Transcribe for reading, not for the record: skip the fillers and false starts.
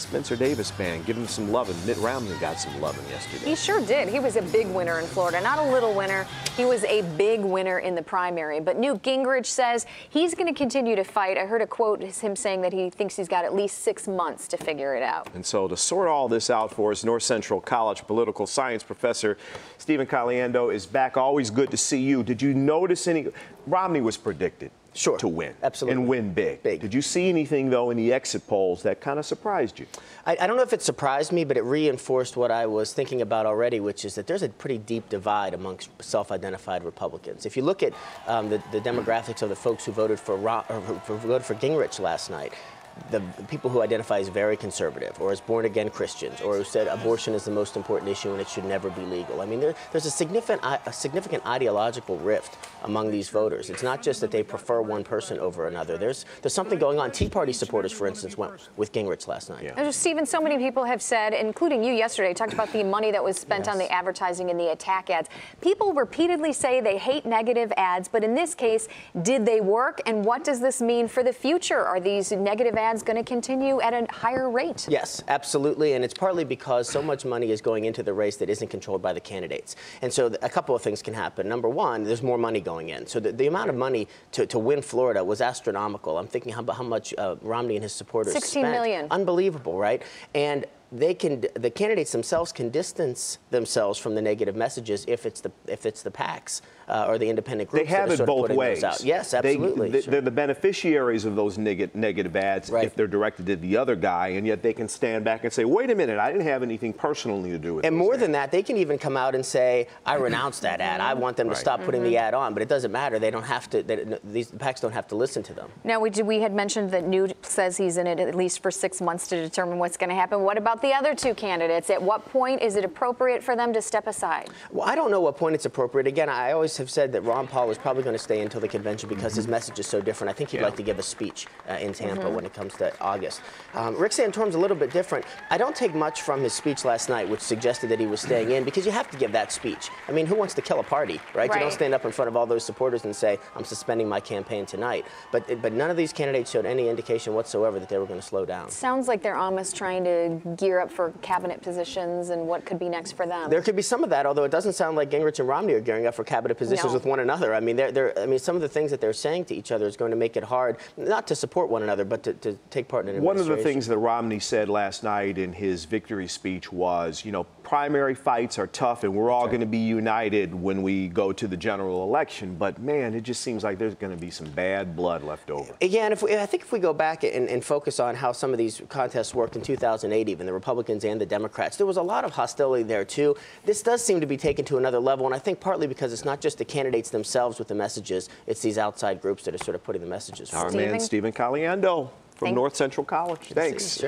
Spencer Davis band. Give him some love, and Mitt Romney got some loving yesterday. He sure did. He was a big winner in Florida. Not a little winner. He was a big winner in the primary. But Newt Gingrich says he's going to continue to fight. I heard a quote, him saying that he thinks he's got at least 6 months to figure it out. And so to sort all this out for us, North Central College political science professor Stephen Caliendo is back. Always good to see you. Did you notice any? Romney was predicted to win. Absolutely. And win big. Did you see anything, though, in the exit polls that kind of surprised you? I don't know if it surprised me, but it reinforced what I was thinking about already, which is that there's a pretty deep divide amongst self-identified Republicans. If you look at the demographics of the folks who voted for Gingrich last night, the people who identify as very conservative or as born-again Christians or who said abortion is the most important issue and it should never be legal. I mean, there's a significant ideological rift among these voters. It's not just that they prefer one person over another. There's something going on. Tea Party supporters, for instance, went with Gingrich last night. Yeah. Stephen, so many people have said, including you yesterday, talked about the money that was spent on the advertising and the attack ads. People repeatedly say they hate negative ads, but in this case, did they work? And what does this mean for the future? Are these negative ads going to continue at a higher rate? Yes, absolutely. And it's partly because so much money is going into the race that isn't controlled by the candidates. And so a couple of things can happen. Number one, there's more money going in. So the amount of money to win Florida was astronomical. I'm thinking how much Romney and his supporters spent. $16 million. Unbelievable, right? And the candidates themselves can distance themselves from the negative messages if it's the PACs or the independent groups. They have it both ways. Yes, absolutely. They're the beneficiaries of those negative ads if they're directed to the other guy, and yet they can stand back and say, wait a minute, I didn't have anything personally to do with it. And more than that, they can even come out and say, I renounce that ad. I want them to stop putting the ad on. But it doesn't matter. They don't have to. These PACs don't have to listen to them. Now, we had mentioned that Newt says he's in it at least for 6 months to determine what's going to happen. What about the other two candidates? At what point is it appropriate for them to step aside? Well, I don't know what point it's appropriate. Again, I always have said that Ron Paul is probably going to stay until the convention because his message is so different. I think he'd like to give a speech in Tampa when it comes to August. Rick Santorum's a little bit different. I don't take much from his speech last night, which suggested that he was staying in, because you have to give that speech. I mean, who wants to kill a party, right? You don't stand up in front of all those supporters and say, I'm suspending my campaign tonight. But none of these candidates showed any indication whatsoever that they were going to slow down. Sounds like they're almost trying to gear up for cabinet positions and what could be next for them. There could be some of that, although it doesn't sound like Gingrich and Romney are gearing up for cabinet positions with one another. I mean, some of the things that they're saying to each other is going to make it hard, not to support one another, but to take part in an administration. One of the things that Romney said last night in his victory speech was, you know, primary fights are tough and we're all going to be united when we go to the general election. But, man, it just seems like there's going to be some bad blood left over. Yeah, and I think if we go back and focus on how some of these contests worked in 2008, even the Republicans and the Democrats, there was a lot of hostility there, too. This does seem to be taken to another level, and I think partly because it's not just the candidates themselves with the messages, it's these outside groups that are sort of putting the messages forward. Our man, Stephen Caliendo from North Central College. Thanks.